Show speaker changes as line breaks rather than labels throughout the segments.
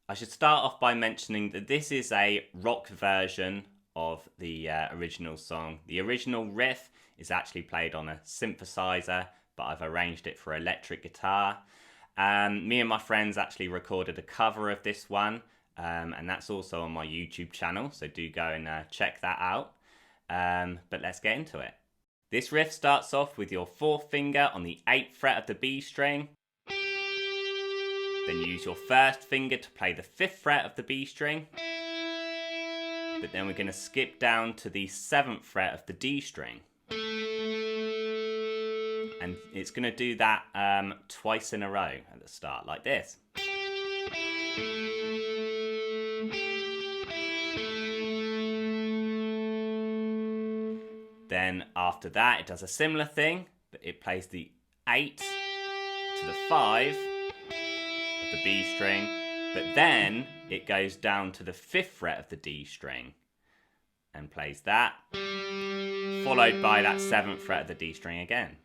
I should start off by mentioning that this is a rock version of the original song. The original riff is actually played on a synthesizer, but I've arranged it for electric guitar. Me and my friends actually recorded a cover of this one, and that's also on my YouTube channel, so do go and check that out. But let's get into it. This riff starts off with your fourth finger on the 8th fret of the B string. Then use your first finger to play the 5th fret of the B string. But then we're going to skip down to the 7th fret of the D string. And it's going to do that twice in a row at the start, like this. Then after that, it does a similar thing, but it plays the 8 to the 5 of the B string, but then it goes down to the 5th fret of the D string and plays that, followed by that 7th fret of the D string again.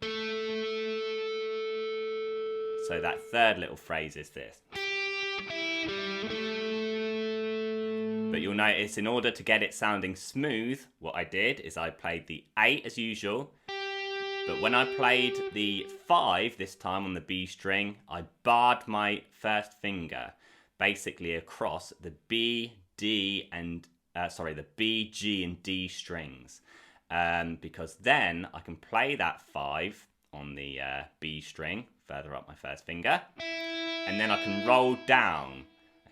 So that third little phrase is this. But you'll notice in order to get it sounding smooth, what I did is I played the 8 as usual, but when I played the 5 this time on the B string, I barred my first finger basically across the B, D and, the B, G and D strings. Because then I can play that 5 on the B string, further up my first finger, and then I can roll down.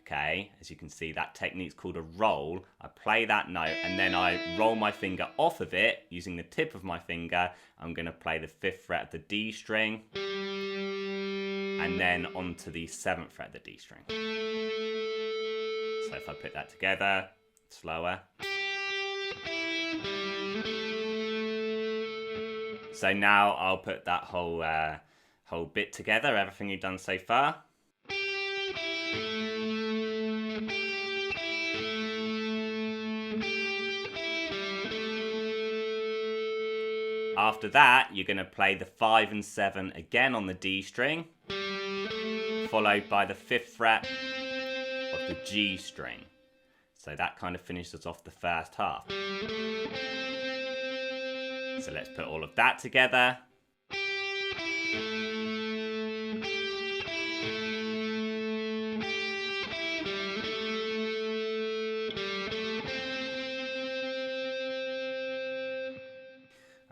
Okay, as you can see, that technique's called a roll. I play that note and then I roll my finger off of it using the tip of my finger. I'm going to play the 5th fret of the D string and then onto the 7th fret of the D string. So if I put that together, slower. So now I'll put that whole bit together, everything you've done so far. After that, you're going to play the 5 and 7 again on the D string, followed by the 5th fret of the G string. So that kind of finishes off the first half. So let's put all of that together.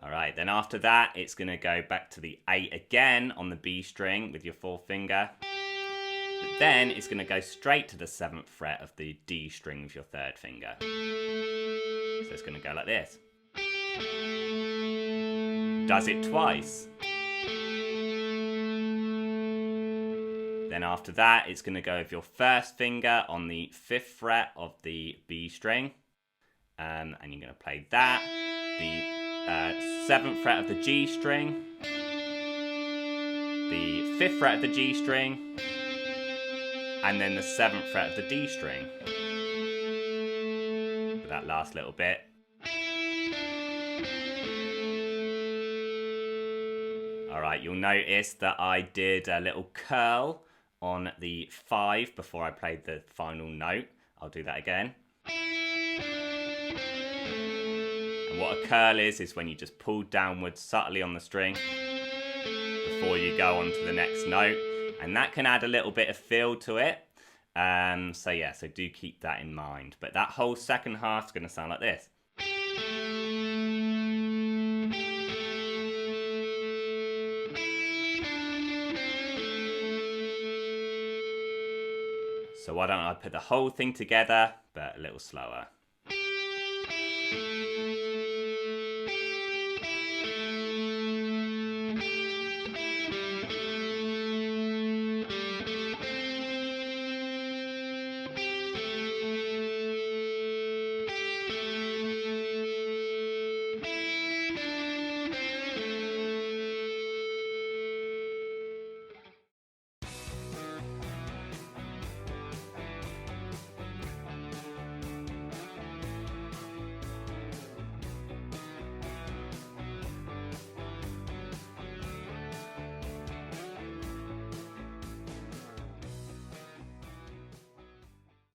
Alright, then after that, it's going to go back to the 8 again on the B string with your 4th finger. But then it's going to go straight to the 7th fret of the D string with your 3rd finger. So it's going to go like this. Does it twice. Then after that, it's going to go with your 1st finger on the 5th fret of the B string. And you're going to play that. The 7th fret of the G string, the 5th fret of the G string, and then the 7th fret of the D string. For that last little bit. Alright, you'll notice that I did a little curl on the 5 before I played the final note. I'll do that again. What a curl is when you just pull downwards subtly on the string before you go on to the next note. And that can add a little bit of feel to it. So do keep that in mind. But that whole second half is going to sound like this. So why don't I put the whole thing together, but a little slower.